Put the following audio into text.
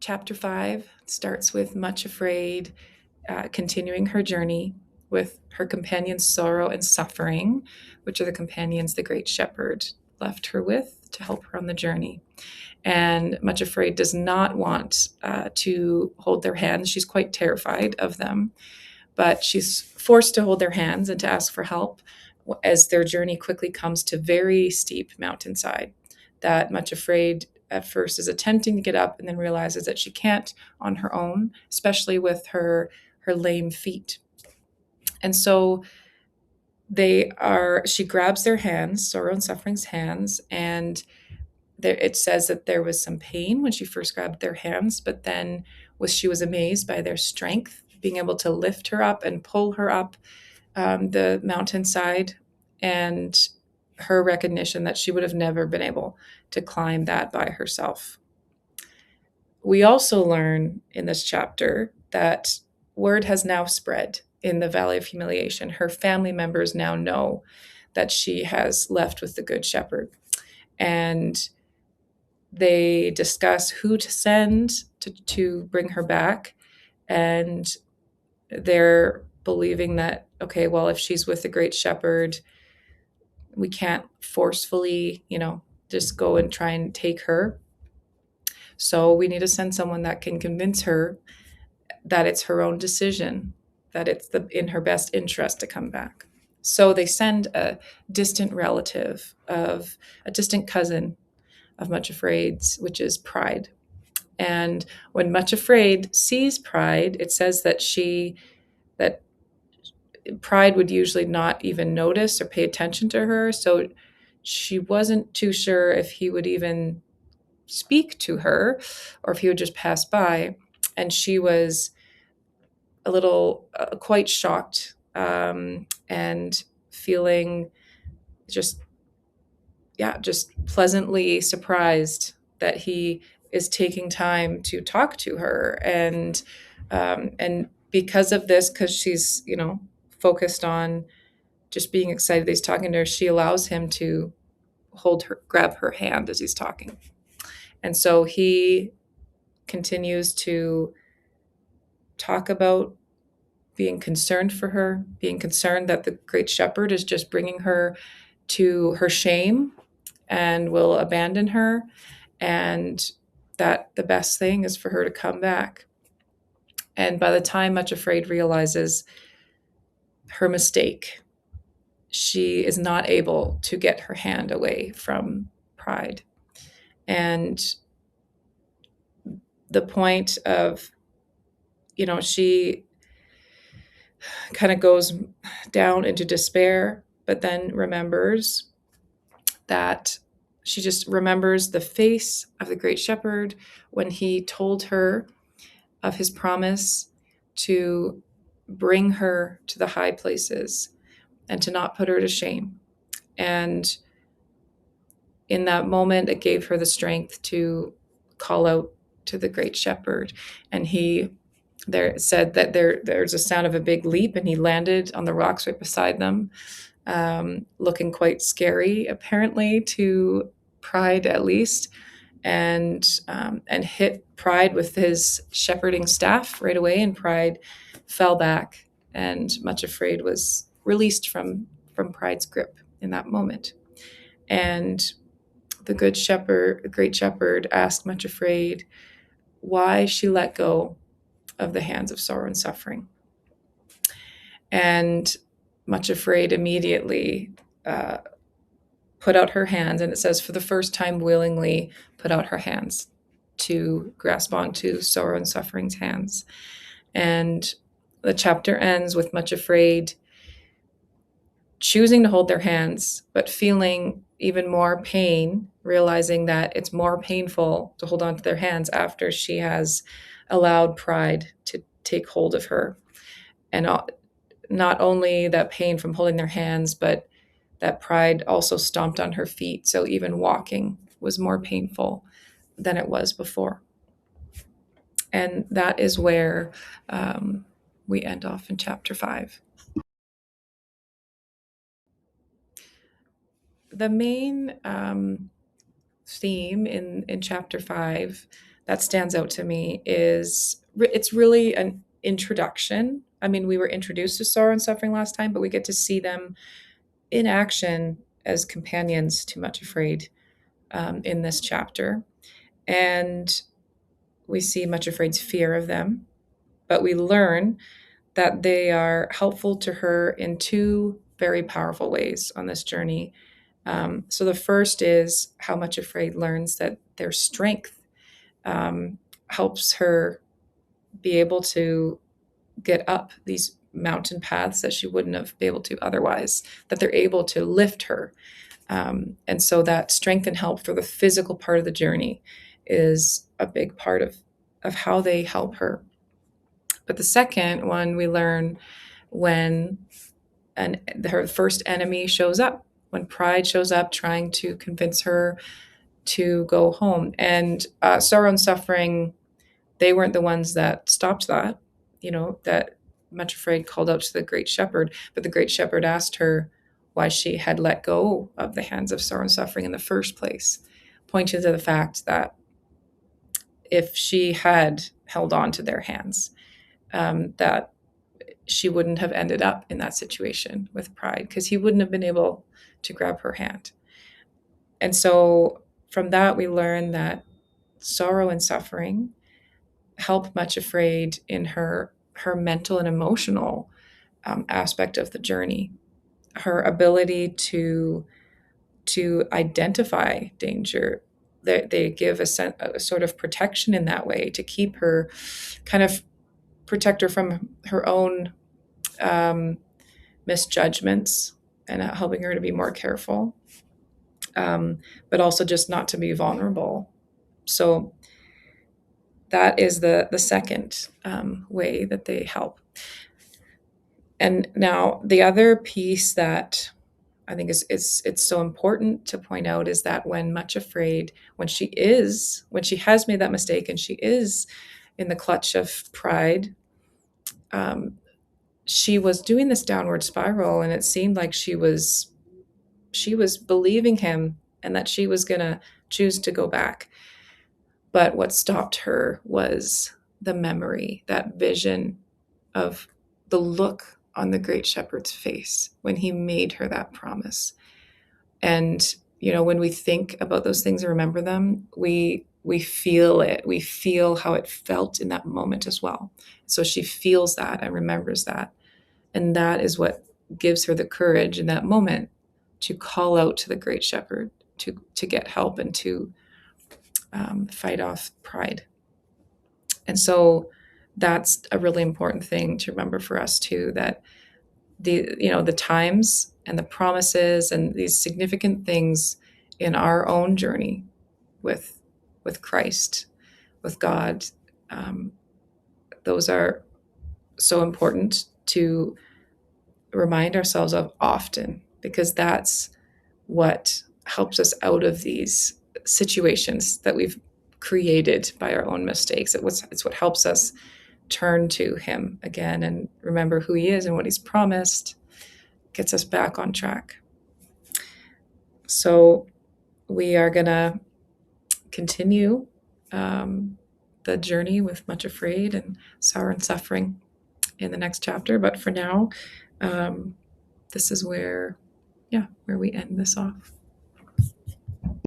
Chapter 5 starts with Much Afraid, continuing her journey with her companions Sorrow and Suffering, which are the companions the Great Shepherd left her with to help her on the journey. And Much Afraid does not want to hold their hands. She's quite terrified of them, but she's forced to hold their hands and to ask for help as their journey quickly comes to very steep mountainside that Much Afraid at first is attempting to get up and then realizes that she can't on her own, especially with her lame feet. And so she grabs their hands, Sorrow and Suffering's hands, and it says that there was some pain when she first grabbed their hands, but then she was amazed by their strength, being able to lift her up and pull her up the mountainside, and her recognition that she would have never been able to climb that by herself. We also learn in this chapter that word has now spread in the Valley of Humiliation. Her family members now know that she has left with the Good Shepherd, and they discuss who to send to bring her back. And they're believing that, okay, well, if she's with the Great Shepherd, we can't forcefully, just go and try and take her. So we need to send someone that can convince her that it's her own decision, that it's in her best interest to come back. So they send a distant relative a distant cousin of Much Afraid's, which is Pride. And when Much Afraid sees Pride, it says that Pride would usually not even notice or pay attention to her. So she wasn't too sure if he would even speak to her or if he would just pass by. And she was a little quite shocked and feeling just pleasantly surprised that he is taking time to talk to her. And because of this, because she's, focused on just being excited that he's talking to her, she allows him to grab her hand as he's talking. And so he continues to talk about being concerned for her, being concerned that the Great Shepherd is just bringing her to her shame and will abandon her, and that the best thing is for her to come back. And by the time Much Afraid realizes her mistake, she is not able to get her hand away from Pride. And the point of, she kind of goes down into despair, but then remembers that she just remembers the face of the Great Shepherd when he told her of his promise to bring her to the high places and to not put her to shame. And in that moment, it gave her the strength to call out to the Great Shepherd. And he said that there's a sound of a big leap, and he landed on the rocks right beside them, looking quite scary, apparently, to Pride at least, and hit Pride with his shepherding staff right away, and Pride fell back, and Much Afraid was released from Pride's grip in that moment. And the Great Shepherd asked Much Afraid why she let go of the hands of Sorrow and Suffering. And Much Afraid immediately put out her hands, and it says for the first time willingly put out her hands to grasp onto Sorrow and Suffering's hands. And the chapter ends with Much Afraid choosing to hold their hands, but feeling even more pain, realizing that it's more painful to hold on to their hands after she has allowed Pride to take hold of her. And not only that pain from holding their hands, but that Pride also stomped on her feet. So even walking was more painful than it was before. And that is where we end off in chapter 5. The main theme in chapter 5 that stands out to me is it's really an introduction. I mean, we were introduced to sorrow and suffering last time, but we get to see them in action as companions to Much Afraid in this chapter. And we see Much Afraid's fear of them, but we learn that they are helpful to her in two very powerful ways on this journey. So the first is how Much Afraid learns that their strength helps her be able to get up these mountain paths that she wouldn't have been able to otherwise, that they're able to lift her. And so that strength and help for the physical part of the journey is a big part of how they help her. But the second one we learn when her first enemy shows up, when pride shows up trying to convince her to go home. And sorrow and suffering, they weren't the ones that stopped that, that Much Afraid called out to the great shepherd, but the great shepherd asked her why she had let go of the hands of sorrow and suffering in the first place, pointing to the fact that if she had held on to their hands, that she wouldn't have ended up in that situation with pride, because he wouldn't have been able to grab her hand. And so from that, we learn that sorrow and suffering help Much Afraid in her mental and emotional aspect of the journey, her ability to identify danger. They give a sort of protection in that way to keep her, kind of protect her from her own misjudgments and helping her to be more careful, but also just not to be vulnerable. So that is the second way that they help. And now the other piece that I think it's so important to point out is that when Much Afraid, when she has made that mistake and she is in the clutch of pride, she was doing this downward spiral, and it seemed like she was believing him and that she was going to choose to go back. But what stopped her was the memory, that vision of the look on the great shepherd's face when he made her that promise. And, when we think about those things and remember them, we feel it. We feel how it felt in that moment as well. So she feels that and remembers that. And that is what gives her the courage in that moment to call out to the great shepherd, to get help and to fight off pride. And so that's a really important thing to remember for us too, that the times and the promises and these significant things in our own journey with Christ, with God, those are so important to remind ourselves of often, because that's what helps us out of these situations that we've created by our own mistakes. It's what helps us turn to him again and remember who he is and what he's promised, gets us back on track. So we are going to continue the journey with Much Afraid and sorrow and suffering in the next chapter. But for now, this is where we end this off.